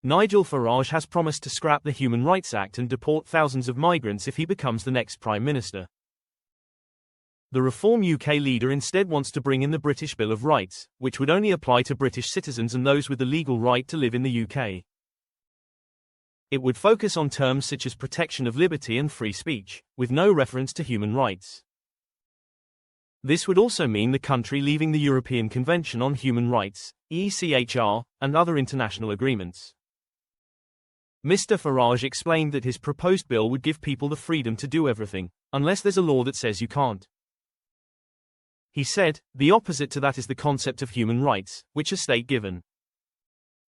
Nigel Farage has promised to scrap the Human Rights Act and deport thousands of migrants if he becomes the next Prime Minister. The Reform UK leader instead wants to bring in the British Bill of Rights, which would only apply to British citizens and those with the legal right to live in the UK. It would focus on terms such as protection of liberty and free speech, with no reference to human rights. This would also mean the country leaving the European Convention on Human Rights, ECHR, and other international agreements. Mr. Farage explained that his proposed bill would give people the freedom to do everything, unless there's a law that says you can't. He said, the opposite to that is the concept of human rights, which are state-given.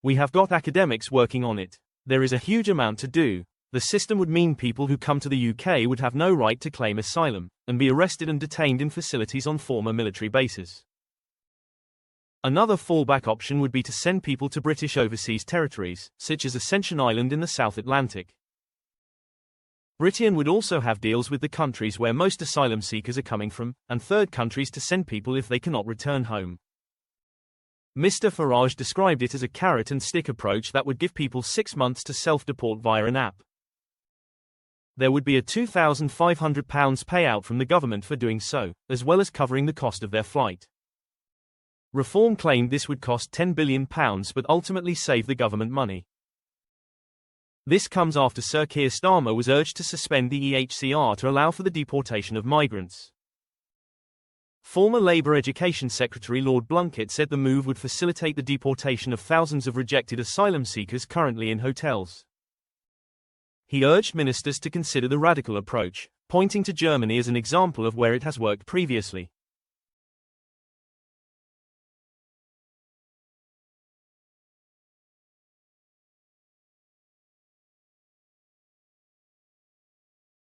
We have got academics working on it. There is a huge amount to do. The system would mean people who come to the UK would have no right to claim asylum, and be arrested and detained in facilities on former military bases. Another fallback option would be to send people to British overseas territories, such as Ascension Island in the South Atlantic. Britain would also have deals with the countries where most asylum seekers are coming from, and third countries to send people if they cannot return home. Mr. Farage described it as a carrot-and-stick approach that would give people 6 months to self-deport via an app. There would be a £2,500 payout from the government for doing so, as well as covering the cost of their flight. Reform claimed this would cost £10 billion but ultimately save the government money. This comes after Sir Keir Starmer was urged to suspend the EHCR to allow for the deportation of migrants. Former Labour Education Secretary Lord Blunkett said the move would facilitate the deportation of thousands of rejected asylum seekers currently in hotels. He urged ministers to consider the radical approach, pointing to Germany as an example of where it has worked previously.